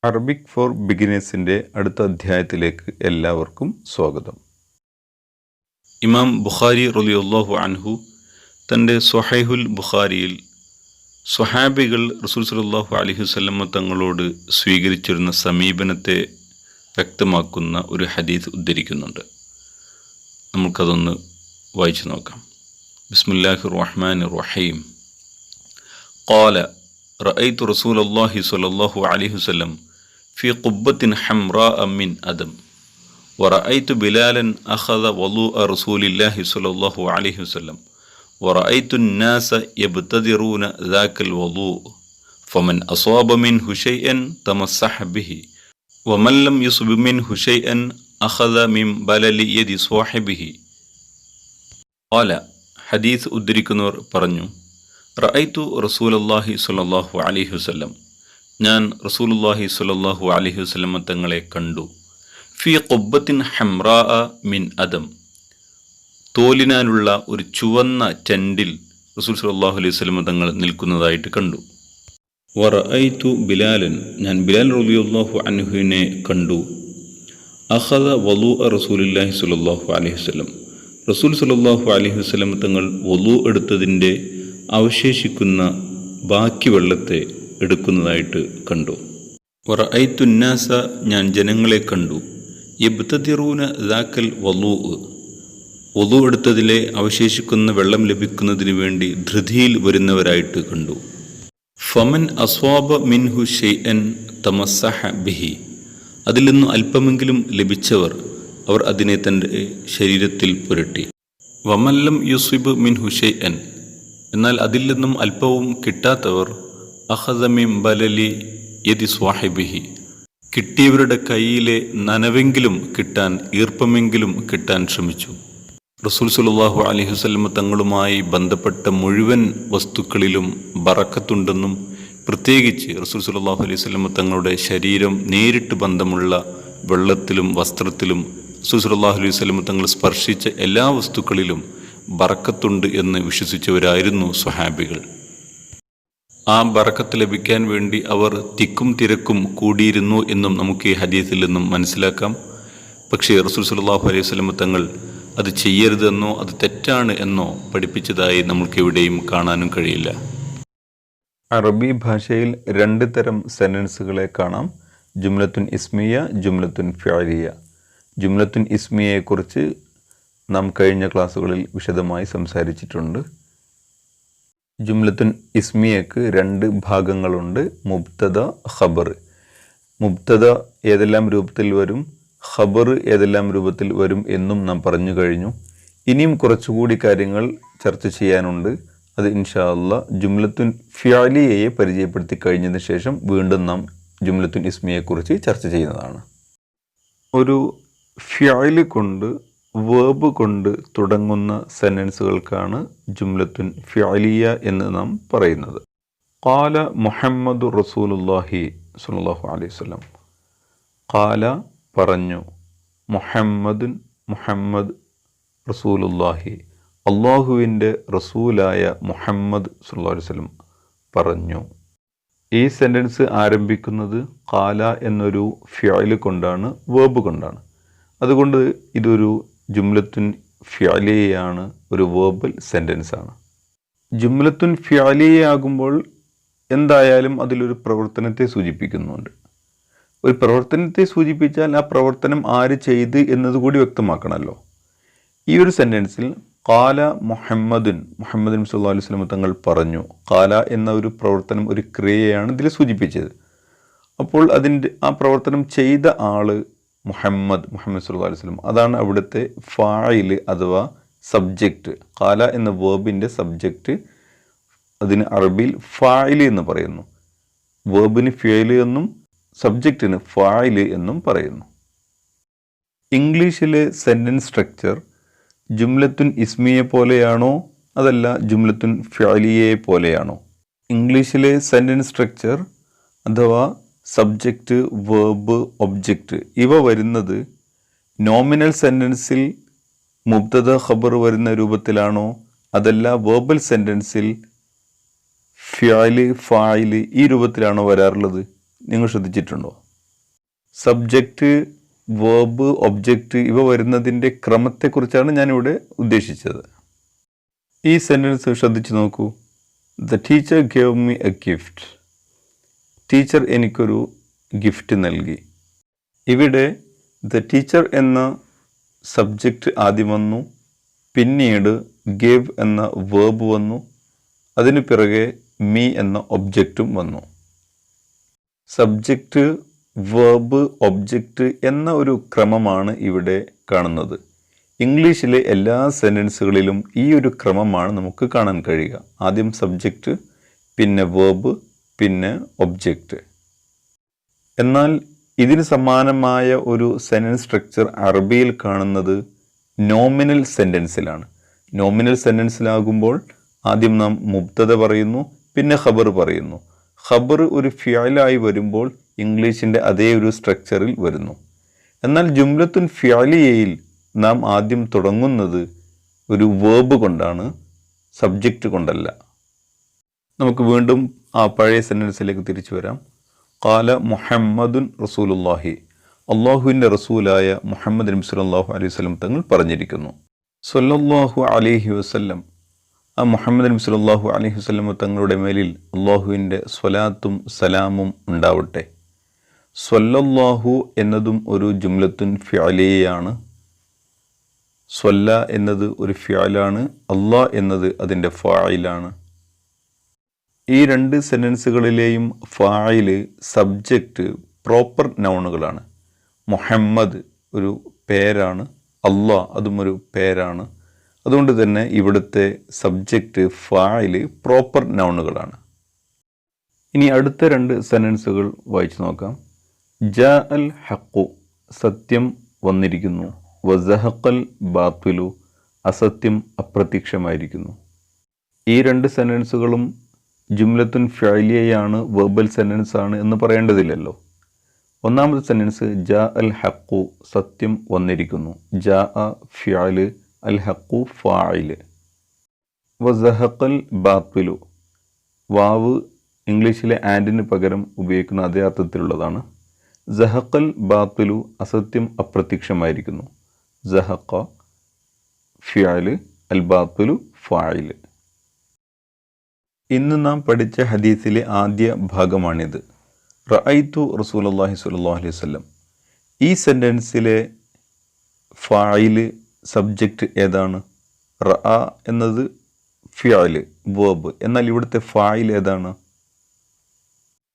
Arabic four ബിഗിനേഴ്സിൻ്റെ അടുത്ത അധ്യായത്തിലേക്ക് എല്ലാവർക്കും സ്വാഗതം. ഇമാം ബുഖാരി റളിയല്ലാഹു അൻഹു തൻ്റെ സ്വഹീഹുൽ ബുഖാരിയിൽ സ്വഹാബികൾ റസൂൽ സല്ലല്ലാഹു അലൈഹി വസല്ലം തങ്ങളോട് സ്വീകരിച്ചിരുന്ന സമീപനത്തെ വ്യക്തമാക്കുന്ന ഒരു ഹദീസ് ഉദ്ധരിക്കുന്നുണ്ട്. നമുക്കതൊന്ന് വായിച്ചു നോക്കാം. ബിസ്മില്ലാഹിർ റഹ്മാനിർ റഹീം. ഖാല റഅയ്തു റസൂലല്ലാഹി സ്വല്ലല്ലാഹു അലൈഹി വസല്ലം ഫീ ഖുബ്ബത്തിൻ ഹംറാഅ മിൻ അദം വറഅയ്തു ബിലാലൻ അഖദ വളൂഅ റസൂലില്ലാഹി സ്വല്ലല്ലാഹു അലൈഹി വസല്ലം വറഅയ്തു الناس يبتدرون ذاك الوضوء فمن أصاب منه شيئا تمسح به ومن لم يصب منه شيئا أخذ من بلل يد صاحبه. قال ഹദീസ് ഉദ്ധരിക്കുന്നവർ പറഞ്ഞു, റഅയ്തു റസൂലല്ലാഹി സ്വല്ലല്ലാഹു അലൈഹി വസല്ലം, ഞാൻ റസൂലുള്ളാഹി സ്വല്ലല്ലാഹു അലൈഹി വസല്ലം തങ്ങളെ കണ്ടു. ഫീ ഖുബ്ബത്തിൻ ഹംറാഅ മിൻ അദം, തോലിനാലുള്ള ഒരു ചുവന്ന ടെൻഡിൽ റസൂൽ സ്വല്ലല്ലാഹു അലൈഹി വസല്ലം തങ്ങൾ നിൽക്കുന്നതായിട്ട് കണ്ടു. വറഅയ്തു ബിലാലൻ, ഞാൻ ബിലാൽ റളിയല്ലാഹു അൻഹുവിനെ കണ്ടു. അഖദ വളൂഅ റസൂലില്ലാഹി സ്വല്ലല്ലാഹു അലൈഹി വസല്ലം, റസൂൽ സ്വല്ലല്ലാഹു അലൈഹി വസല്ലം തങ്ങൾ വളൂ എടുത്തതിൻ്റെ അവശേഷിക്കുന്ന ബാക്കി വെള്ളത്തെ എടുക്കുന്നതായിട്ട് കണ്ടു. വറഅയ്തു الناس, ഞാൻ ജനങ്ങളെ കണ്ടു. യബ്തദിറൂന ദാക്കൽ വളൂഅ്, വളൂ എടുത്തതിലെ അവശേഷിക്കുന്ന വെള്ളം ലഭിക്കുന്നതിന് വേണ്ടി ധൃതിയിൽ വരുന്നവരായിട്ട് കണ്ടു. ഫമൻ അസ്വാബ മിൻഹു ഷൈഅൻ തമസ്സഹ ബിഹി, അതിൽ നിന്നും അല്പമെങ്കിലും ലഭിച്ചവർ അവർ അതിനെ തൻ്റെ ശരീരത്തിൽ പുരട്ടി. വമല്ലം യുസ്വിബ് മിൻഹു ഷൈഅൻ, എന്നാൽ അതിൽ നിന്നും അല്പവും കിട്ടാത്തവർ അഖദ മിൻ ബലലി യദി സ്വാഹിബിഹി, കിട്ടിയവരുടെ കയ്യിലെ നനവെങ്കിലും കിട്ടാൻ, ഈർപ്പമെങ്കിലും കിട്ടാൻ ശ്രമിച്ചു. റസൂൽ സ്വല്ലല്ലാഹു അലൈഹി വസല്ലം തങ്ങളുമായി ബന്ധപ്പെട്ട മുഴുവൻ വസ്തുക്കളിലും ബറക്കത്തുണ്ടെന്നും പ്രത്യേകിച്ച് റസൂൽ സ്വല്ലല്ലാഹു അലൈഹി വസല്ലം തങ്ങളുടെ ശരീരം നേരിട്ട് ബന്ധമുള്ള വെള്ളത്തിലും വസ്ത്രത്തിലും റസൂൽ സ്വല്ലല്ലാഹു അലൈഹി വസല്ലം തങ്ങൾ സ്പർശിച്ച എല്ലാ വസ്തുക്കളിലും ബറക്കത്തുണ്ട് എന്ന് വിശ്വസിച്ചവരായിരുന്നു സ്വഹാബികൾ. ആ ബറക്കത്ത് ലഭിക്കാൻ വേണ്ടി അവർ തിക്കും തിരക്കും കൂടിയിരുന്നു എന്നും നമുക്ക് ഈ ഹദീസിൽ നിന്നും മനസ്സിലാക്കാം. പക്ഷേ റസൂൽ സ്വല്ലല്ലാഹു അലൈഹി വസല്ലം തങ്ങൾ അത് ചെയ്യരുതെന്നോ അത് തെറ്റാണ് എന്നോ പഠിപ്പിച്ചതായി നമുക്കെവിടെയും കാണാനും കഴിയില്ല. അറബി ഭാഷയിൽ രണ്ട് തരം സെൻറ്റൻസുകളെ കാണാം: ജുംലത്തുൻ ഇസ്മിയ, ജുംലത്തുൻ ഫിഅലിയ. ജുംലത്തുൻ ഇസ്മിയയെക്കുറിച്ച് നാം കഴിഞ്ഞ ക്ലാസ്സുകളിൽ വിശദമായി സംസാരിച്ചിട്ടുണ്ട്. ജുംലത്തുൻ ഇസ്മിയക്ക് രണ്ട് ഭാഗങ്ങളുണ്ട്: മുബ്തദ, ഖബർ. മുബ്തദ ഏതെല്ലാം രൂപത്തിൽ വരും, ഖബർ ഏതെല്ലാം രൂപത്തിൽ വരും എന്നും നാം പറഞ്ഞു കഴിഞ്ഞു. ഇനിയും കുറച്ചുകൂടി കാര്യങ്ങൾ ചർച്ച ചെയ്യാനുണ്ട്. അത് ഇൻഷാ അല്ലാഹ് ജുംലത്തുൻ ഫിഅലിയയെ പരിചയപ്പെടുത്തി കഴിഞ്ഞതിന് ശേഷം വീണ്ടും നാം ജുംലത്തുൻ ഇസ്മിയയെക്കുറിച്ച് ചർച്ച ചെയ്യുന്നതാണ്. ഒരു ഫിഅൽ കൊണ്ട്, വേർബ് കൊണ്ട് തുടങ്ങുന്ന സെൻറ്റൻസുകൾക്കാണ് ജുംലത്തുൻ ഫിഅലിയ എന്ന് നാം പറയുന്നത്. ഖാല മുഹമ്മദു റസൂലുള്ളാഹി സ്വല്ലല്ലാഹു അലൈഹി വസല്ലം. ഖാല പറഞ്ഞു, മുഹമ്മദുൻ മുഹമ്മദ്, റസൂലുള്ളാഹി അള്ളാഹുവിൻ്റെ റസൂലായ മുഹമ്മദ് സ്വല്ലല്ലാഹു അലൈഹി വസല്ലം പറഞ്ഞു. ഈ സെൻറ്റൻസ് ആരംഭിക്കുന്നത് ഖാല എന്നൊരു ഫിഅൽ കൊണ്ടാണ്, വേർബ് കൊണ്ടാണ്. അതുകൊണ്ട് ഇതൊരു ജുംലത്തുൻ ഫിഅലിയയാണ്, ഒരു വേർബൽ സെൻറ്റൻസ് ആണ്. ജുംലത്തുൻ ഫിഅലിയയാകുമ്പോൾ എന്തായാലും അതിലൊരു പ്രവർത്തനത്തെ സൂചിപ്പിക്കുന്നുണ്ട്. ഒരു പ്രവർത്തനത്തെ സൂചിപ്പിച്ചാൽ ആ പ്രവർത്തനം ആര് ചെയ്ത് എന്നതുകൂടി വ്യക്തമാക്കണമല്ലോ. ഈ ഒരു സെൻറ്റൻസിൽ ഖാല മുഹമ്മദുൻ, മുഹമ്മദ് നബി സല്ലല്ലാഹു അലൈഹി വസല്ലം തങ്ങൾ പറഞ്ഞു. ഖാല എന്ന ഒരു പ്രവർത്തനം, ഒരു ക്രിയയാണ് ഇതിൽ സൂചിപ്പിച്ചത്. അപ്പോൾ അതിൻ്റെ ആ പ്രവർത്തനം ചെയ്ത ആള് മുഹമ്മദ് സല്ലല്ലാഹു അലൈഹി വസല്ലം, അതാണ് അവിടുത്തെ ഫാഇൽ അഥവാ സബ്ജക്റ്റ്. ഖാല എന്ന വേർബിൻ്റെ സബ്ജക്റ്റ്, അതിന് അറബിയിൽ ഫാഇൽ എന്ന് പറയുന്നു. വേർബിന് ഫിഅൽ എന്നും സബ്ജക്റ്റിന് ഫാഇൽ എന്നും പറയുന്നു. ഇംഗ്ലീഷിലെ സെൻറ്റൻസ് സ്ട്രക്ചർ ജുംലത്തുൻ ഇസ്മിയെ പോലെയാണോ അതല്ല ജുംലത്തുൻ ഫിഅലിയെ പോലെയാണോ? ഇംഗ്ലീഷിലെ സെൻറ്റൻസ് സ്ട്രക്ചർ അഥവാ സബ്ജക്റ്റ്, വേർബ്, ഒബ്ജക്റ്റ് ഇവ വരുന്നത് നോമിനൽ സെൻറ്റൻസിൽ മുബ്തദ ഖബർ വരുന്ന രൂപത്തിലാണോ അതല്ല വേർബൽ സെൻറ്റൻസിൽ ഫിഅല് ഫായില് ഈ രൂപത്തിലാണോ വരാറുള്ളത്? നിങ്ങൾ ശ്രദ്ധിച്ചിട്ടുണ്ടോ? സബ്ജക്റ്റ്, വേർബ്, ഒബ്ജക്റ്റ് ഇവ വരുന്നതിൻ്റെ ക്രമത്തെക്കുറിച്ചാണ് ഞാനിവിടെ ഉദ്ദേശിച്ചത്. ഈ സെൻറ്റൻസ് ശ്രദ്ധിച്ചു നോക്കൂ. The teacher gave me A gift. Teacher എനിക്കൊരു ഗിഫ്റ്റ് നൽകി. ഇവിടെ ദ ടീച്ചർ എന്ന സബ്ജക്റ്റ് ആദ്യം വന്നു, പിന്നീട് ഗേവ് എന്ന വേർബ് വന്നു, അതിനു പിറകെ മീ എന്ന ഒബ്ജക്റ്റും വന്നു. സബ്ജക്റ്റ്, വേർബ്, ഒബ്ജക്റ്റ് എന്ന ഒരു ക്രമമാണ് ഇവിടെ കാണുന്നത്. ഇംഗ്ലീഷിലെ എല്ലാ സെൻറ്റൻസുകളിലും ഈ ഒരു ക്രമമാണ് നമുക്ക് കാണാൻ കഴിയുക. ആദ്യം സബ്ജക്റ്റ്, പിന്നെ വേർബ്, പിന്നെ ഒബ്ജക്റ്റ്. എന്നാൽ ഇതിന് സമാനമായ ഒരു സെൻറ്റൻസ് സ്ട്രക്ചർ അറബിയിൽ കാണുന്നത് നോമിനൽ സെൻറ്റൻസിലാണ്. നോമിനൽ സെൻറ്റൻസിലാകുമ്പോൾ ആദ്യം നാം മുബ്തദ പറയുന്നു, പിന്നെ ഖബർ പറയുന്നു. ഖബർ ഒരു ഫിഅലായി വരുമ്പോൾ ഇംഗ്ലീഷിൻ്റെ അതേ ഒരു സ്ട്രക്ചറിൽ വരുന്നു. എന്നാൽ ജുംലത്തുൻ ഫിഅലിയയിൽ നാം ആദ്യം തുടങ്ങുന്നത് ഒരു വേർബ് കൊണ്ടാണ്, സബ്ജക്റ്റ് കൊണ്ടല്ല. നമുക്ക് വീണ്ടും ആ പഴയ സെൻറ്റൻസിലേക്ക് തിരിച്ചു വരാം. ഖാല മുഹമ്മദുൻ റസൂലുള്ളാഹി. അള്ളാഹുവിൻ്റെ റസൂലായ മുഹമ്മദ് നബി സല്ലല്ലാഹു അലൈഹി വസല്ലം തങ്ങൾ പറഞ്ഞിരിക്കുന്നു. സല്ലല്ലാഹു അലൈഹി വസല്ലം, ആ മുഹമ്മദ് നബി സല്ലല്ലാഹു അലൈഹി വസല്ലം തങ്ങളുടെ മേലിൽ അള്ളാഹുവിൻ്റെ സ്വലാത്തും സലാമും ഉണ്ടാവട്ടെ. സ്വല്ലല്ലാഹു എന്നതും ഒരു ജുംലത്തുൻ ഫിഅലിയാണ്. സ്വല്ല എന്നത് ഒരു ഫിഅലാണ്, അള്ളാഹ് എന്നത് അതിൻ്റെ ഫായിലാണ്. ഈ രണ്ട് സെൻറ്റൻസുകളിലെയും ഫായില്, സബ്ജക്റ്റ്, പ്രോപ്പർ നൗണുകളാണ്. മുഹമ്മദ് ഒരു പേരാണ്, അള്ളാഹ് അതും ഒരു പേരാണ്. അതുകൊണ്ട് തന്നെ ഇവിടുത്തെ സബ്ജക്റ്റ്, ഫായില് പ്രോപ്പർ നൗണുകളാണ്. ഇനി അടുത്ത രണ്ട് സെൻറ്റൻസുകൾ വായിച്ചു നോക്കാം. ജാ അൽ ഹഖു, സത്യം വന്നിരിക്കുന്നു. വസഹഖൽ ബാത്തിലു, അസത്യം അപ്രത്യക്ഷമായിരിക്കുന്നു. ഈ രണ്ട് സെൻറ്റൻസുകളും ജുംലത്തുൻ ഫിഅലിയയാണ്, വെർബൽ സെൻറ്റൻസ് ആണ് എന്ന് പറയേണ്ടതില്ലല്ലോ. ഒന്നാമത്തെ സെൻറ്റൻസ് ജാ അൽ ഹഖു, സത്യം വന്നിരിക്കുന്നു. ജാ അ ഫിഅല്, അൽ ഹഖു ഫായില്. വസഹഖൽ ബാത്തിലു, വാവ് ഇംഗ്ലീഷിലെ ആൻഡിന് പകരം ഉപയോഗിക്കുന്ന അതേ അർത്ഥത്തിലുള്ളതാണ്. സഹഖൽ ബാത്തിലു, അസത്യം അപ്രത്യക്ഷമായിരിക്കുന്നു. സഹഖ ഫിഅല്, അൽ ബാത്തിലു ഫായില്. ഇന്ന് നാം പഠിച്ച ഹദീസിലെ ആദ്യ ഭാഗമാണിത്. റഅയ്തു റസൂലുള്ളാഹി സ്വല്ലല്ലാഹു അലൈഹി വസല്ലം. ഈ സെൻറ്റൻസിലെ ഫായില്, സബ്ജക്റ്റ് ഏതാണ്? റഅ എന്നത് ഫിഅല്, വേർബ്. എന്നാൽ ഇവിടുത്തെ ഫായിൽ ഏതാണ്?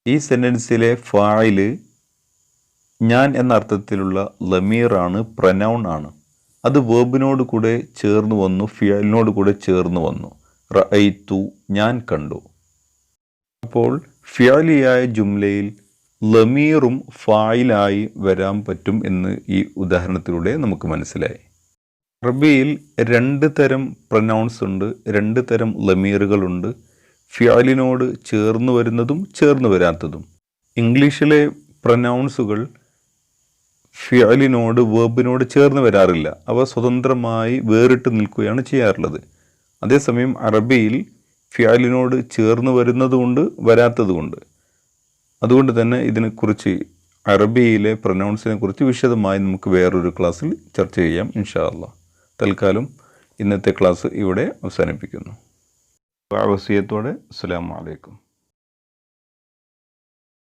ഈ സെൻറ്റൻസിലെ ഫായില് ഞാൻ എന്ന അർത്ഥത്തിലുള്ള ലമീറാണ്, പ്രനൗൺ ആണ്. അത് വേർബിനോട് കൂടെ ചേർന്ന് വന്നു, ഫിഅലിനോട് കൂടെ ചേർന്ന് വന്നു. റഅയ്തു, ഞാൻ കണ്ടു. അപ്പോൾ ഫിഅലിയായ ജുംലയിൽ ലമീറും ഫായിലായി വരാൻ പറ്റും എന്ന് ഈ ഉദാഹരണത്തിലൂടെ നമുക്ക് മനസ്സിലായി. അറബിയിൽ രണ്ട് തരം പ്രനൗൺസ് ഉണ്ട്, രണ്ട് തരം ലമീറുകളുണ്ട്. ഫിഅലിനോട് ചേർന്ന് വരുന്നതും ചേർന്ന് വരാത്തതും. ഇംഗ്ലീഷിലെ പ്രനൗൺസുകൾ ഫിഅലിനോട്, വേർബിനോട് ചേർന്ന് വരാറില്ല. അവ സ്വതന്ത്രമായി വേറിട്ട് നിൽക്കുകയാണ് ചെയ്യാറുള്ളത്. അതേസമയം അറബിയിൽ ഫിഅലിനോട് ചേർന്ന് വരുന്നതുകൊണ്ട് വരാത്തതുകൊണ്ട്. അതുകൊണ്ട് തന്നെ ഇതിനെക്കുറിച്ച്, അറബിയിലെ പ്രൊനൗൺസിനെ കുറിച്ച് വിശദമായി നമുക്ക് വേറൊരു ക്ലാസ്സിൽ ചർച്ച ചെയ്യാം ഇൻഷാ അല്ലാഹ്. തൽക്കാലം ഇന്നത്തെ ക്ലാസ് ഇവിടെ അവസാനിപ്പിക്കുന്നു. വസിയത്തോടെ അസ്സലാമു അലൈക്കും.